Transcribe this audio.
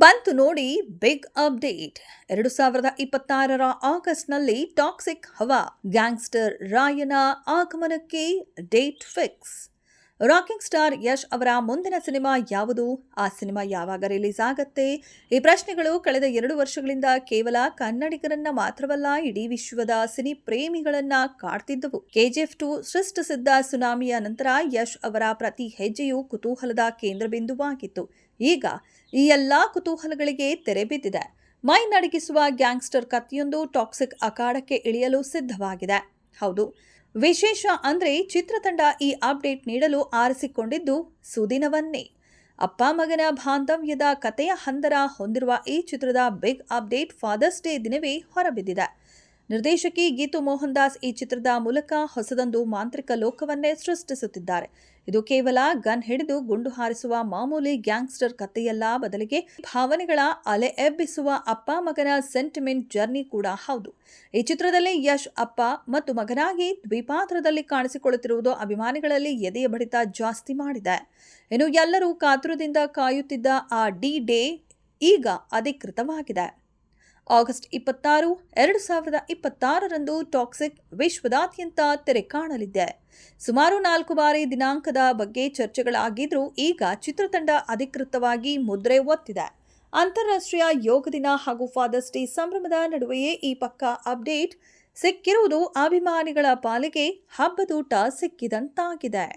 ಬಂತು ನೋಡಿ big update. 2026ರ ಆಗಸ್ಟ್ನಲ್ಲಿ ಟಾಕ್ಸಿಕ್ ಹವಾ ಗ್ಯಾಂಗ್ಸ್ಟರ್ ರಾಯನ ಆಗಮನಕ್ಕೆ date fix. Rocking star Yash ಅವರ ಮುಂದಿನ ಸಿನಿಮಾ ಯಾವುದು? ಆ ಸಿನಿಮಾ ಯಾವಾಗ ರಿಲೀಸ್ ಆಗತ್ತೆ? ಈ ಪ್ರಶ್ನೆಗಳು ಕಳೆದ 2 ವರ್ಷಗಳಿಂದ ಕೇವಲ ಕನ್ನಡಿಗರನ್ನ ಮಾತ್ರವಲ್ಲ, ಇಡೀ ವಿಶ್ವದ ಸಿನಿ ಪ್ರೇಮಿಗಳನ್ನ ಕಾಡ್ತಿದ್ದವು. KGF 2 ಸೃಷ್ಟಿಸಿದ್ದ ಸುನಾಮಿಯ ನಂತರ ಯಶ್ ಅವರ ಪ್ರತಿ ಹೆಜ್ಜೆಯೂ ಕುತೂಹಲದ ಕೇಂದ್ರಬಿಂದುವಾಗಿತ್ತು. ಈಗ ಈ ಎಲ್ಲಾ ಕುತೂಹಲಗಳಿಗೆ ತೆರೆ ಬಿದ್ದಿದೆ. ಮೈ ನಡಗಿಸುವ ಗ್ಯಾಂಗ್ಸ್ಟರ್ ಕಥೆಯೊಂದು ಟಾಕ್ಸಿಕ್ ಅಖಾಡಕ್ಕೆ ಇಳಿಯಲು ಸಿದ್ಧವಾಗಿದೆ. ಹೌದು, ವಿಶೇಷ ಅಂದ್ರೆ ಚಿತ್ರತಂಡ ಈ ಅಪ್ಡೇಟ್ ನೀಡಲು ಆರಿಸಿಕೊಂಡಿದ್ದು ಸುದಿನವನ್ನೇ. ಅಪ್ಪ ಮಗನ ಬಾಂಧವ್ಯದ ಕಥೆಯ ಹಂದರ ಹೊಂದಿರುವ ಈ ಚಿತ್ರದ ಬಿಗ್ ಅಪ್ಡೇಟ್ ಫಾದರ್ಸ್ ಡೇ ದಿನವೇ ಹೊರಬಿದ್ದಿದೆ. ನಿರ್ದೇಶಕಿ ಗೀತು ಮೋಹನ್ ದಾಸ್ ಈ ಚಿತ್ರದ ಮೂಲಕ ಹೊಸದೊಂದು ಮಾಂತ್ರಿಕ ಲೋಕವನ್ನೇ ಸೃಷ್ಟಿಸುತ್ತಿದ್ದಾರೆ. ಇದು ಕೇವಲ ಗನ್ ಹಿಡಿದು ಗುಂಡು ಹಾರಿಸುವ ಮಾಮೂಲಿ ಗ್ಯಾಂಗ್ಸ್ಟರ್ ಕಥೆಯಲ್ಲ, ಬದಲಿಗೆ ಭಾವನೆಗಳ ಅಲೆ ಎಬ್ಬಿಸುವ ಅಪ್ಪ ಮಗನ ಸೆಂಟಿಮೆಂಟ್ ಜರ್ನಿ ಕೂಡ ಹೌದು. ಈ ಚಿತ್ರದಲ್ಲಿ ಯಶ್ ಅಪ್ಪ ಮತ್ತು ಮಗನಾಗಿ ದ್ವಿಪಾತ್ರದಲ್ಲಿ ಕಾಣಿಸಿಕೊಳ್ಳುತ್ತಿರುವುದು ಅಭಿಮಾನಿಗಳಲ್ಲಿ ಎದೆಯ ಬಡಿತ ಜಾಸ್ತಿ ಮಾಡಿದೆ. ಇನ್ನು ಎಲ್ಲರೂ ಕಾತುರದಿಂದ ಕಾಯುತ್ತಿದ್ದ ಆ ಡಿ-ಡೇ ಈಗ ಅಧಿಕೃತವಾಗಿದೆ. ಆಗಸ್ಟ್ 26, 2026ರಂದು ಟಾಕ್ಸಿಕ್ ವಿಶ್ವದಾದ್ಯಂತ ತೆರೆ ಕಾಣಲಿದೆ. ಸುಮಾರು 4 ಬಾರಿ ದಿನಾಂಕದ ಬಗ್ಗೆ ಚರ್ಚೆಗಳಾಗಿದ್ರೂ ಈಗ ಚಿತ್ರತಂಡ ಅಧಿಕೃತವಾಗಿ ಮುದ್ರೆ ಒತ್ತಿದೆ. ಅಂತಾರಾಷ್ಟ್ರೀಯ ಯೋಗ ದಿನ ಹಾಗೂ ಫಾದರ್ಸ್ ಡೇ ಸಂಭ್ರಮದ ನಡುವೆಯೇ ಈ ಪಕ್ಕಾ ಅಪ್ಡೇಟ್ ಸಿಕ್ಕಿರುವುದು ಅಭಿಮಾನಿಗಳ ಪಾಲಿಗೆ ಹಬ್ಬದೂಟ ಸಿಕ್ಕಿದಂತಾಗಿದೆ.